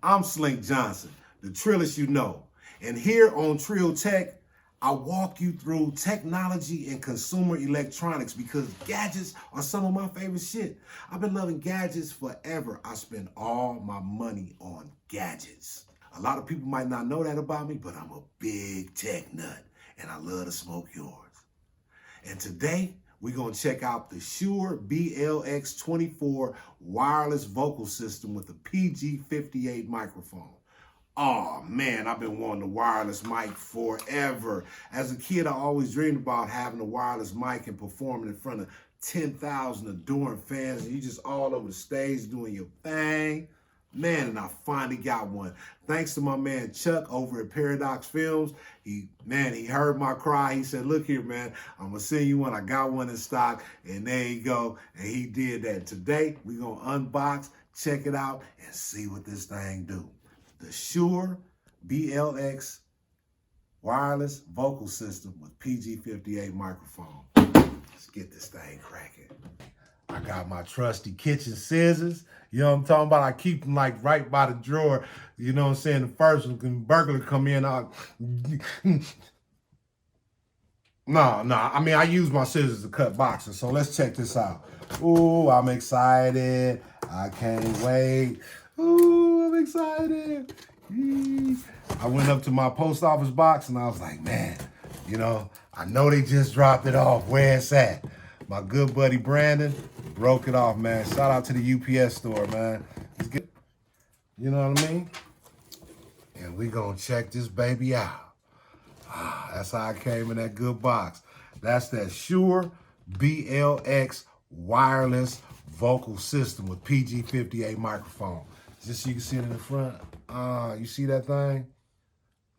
I'm Slink Johnson, the Trillist you know. And here on Trill Tech, I walk you through technology and consumer electronics because gadgets are some of my favorite shit. I've been loving gadgets forever. I spend all my money on gadgets. A lot of people might not know that about me, but I'm a big tech nut and I love to smoke yours. And today, we're going to check out the Shure BLX24 wireless vocal system with a PG58 microphone. Oh man, I've been wanting a wireless mic forever. As a kid, I always dreamed about having a wireless mic and performing in front of 10,000 adoring fans, and you just all over the stage doing your thing. Man, and I finally got one. Thanks to my man Chuck over at Paradox Films. He heard my cry. He said, look here, man, I'm gonna send you one. I got one in stock, and there you go. And he did that. Today, we're gonna unbox, check it out, and see what this thing do. The Shure BLX wireless vocal system with PG58 microphone. Let's get this thing cracking. I got my trusty kitchen scissors. You know what I'm talking about? I keep them like right by the drawer. You know what I'm saying? The first one, when burglar come in, I I use my scissors to cut boxes. So let's check this out. Ooh, I'm excited. I can't wait. Ooh, I'm excited. I went up to my post office box and I was like, man, you know, I know they just dropped it off. Where it's at? My good buddy Brandon broke it off, man. Shout out to the UPS store, man. Let's get, you know what I mean? And we gonna check this baby out. That's how I came in that good box. That's that Shure BLX wireless vocal system with PG58 microphone. Just so you can see it in the front. You see that thing?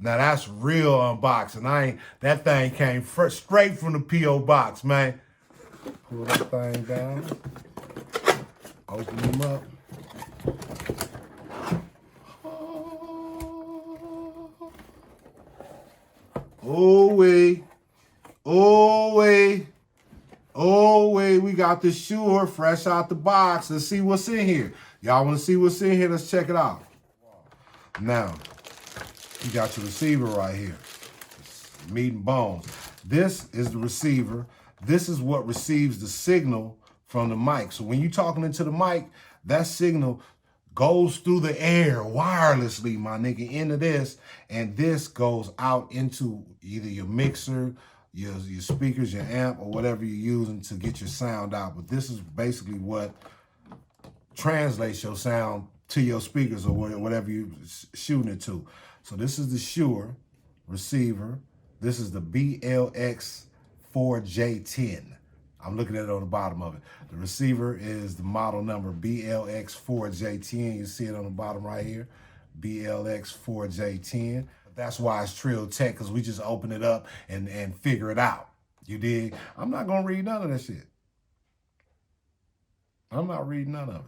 Now that's real unboxing. That thing came straight from the P.O. box, man. Pull that thing down. Open them up. Oh wait. We got the Shure fresh out the box. Let's see what's in here. Y'all want to see what's in here? Let's check it out. Now, you got your receiver right here. It's meat and bones. This is the receiver. This is what receives the signal from the mic. So when you're talking into the mic, that signal goes through the air wirelessly, my nigga, into this. And this goes out into either your mixer, your speakers, your amp, or whatever you're using to get your sound out. But this is basically what translates your sound to your speakers or whatever you're shooting it to. So this is the Shure receiver. This is the BLX4J10. I'm looking at it on the bottom of it. The receiver is the model number BLX4J10. You see it on the bottom right here, BLX4J10. That's why it's Trill Tech, because we just open it up and figure it out. You dig? I'm not gonna read none of that shit. I'm not reading none of it.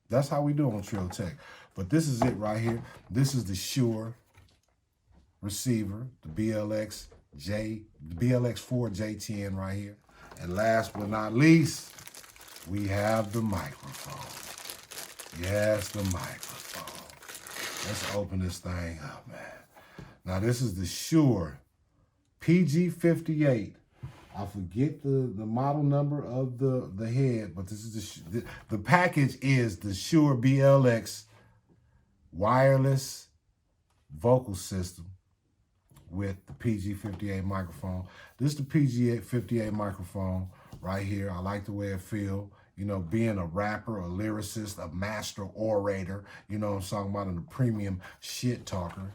That's how we do on Trill Tech. But this is it right here. This is the Shure receiver, the BLX4J10 right here. And last but not least, we have the microphone. Yes, the microphone. Let's open this thing up, man. Now this is the Shure PG58. I forget the model number of the head, but this is the package is the Shure BLX wireless vocal system with the PG58 microphone. This is the PG58 microphone right here. I like the way it feels. You know, being a rapper, a lyricist, a master orator, you know what I'm talking about, and a premium shit talker.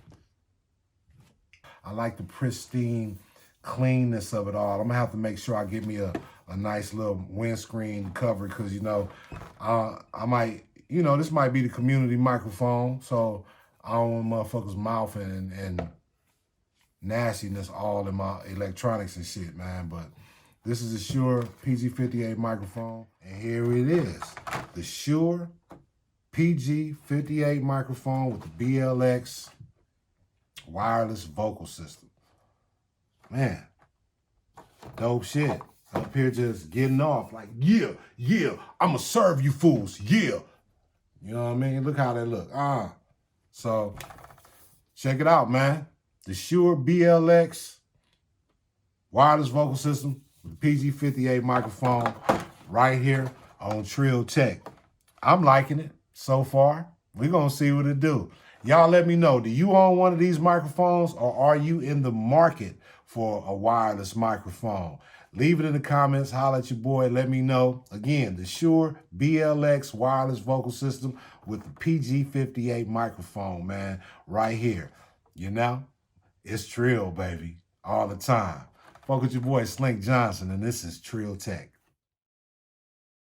I like the pristine cleanness of it all. I'm gonna have to make sure I get me a nice little windscreen cover because, you know, I might, you know, this might be the community microphone, so I don't want motherfuckers' mouth and nastiness all in my electronics and shit, man. But this is a Shure PG58 microphone, and here it is, the Shure PG58 microphone with the BLX wireless vocal system. Man, dope shit. Up here just getting off like, yeah, I'ma serve you fools, yeah. You know what I mean? Look how they look. So check it out, man. The Shure BLX wireless vocal system with PG58 microphone right here on Trill Tech. I'm liking it so far. We're going to see what it do. Y'all let me know, do you own one of these microphones or are you in the market for a wireless microphone? Leave it in the comments. Holler at your boy. Let me know. Again, the Shure BLX wireless vocal system with the PG58 microphone, man, right here. You know, it's Trill, baby, all the time. Fuck with your boy Slink Johnson, and this is Trill Tech.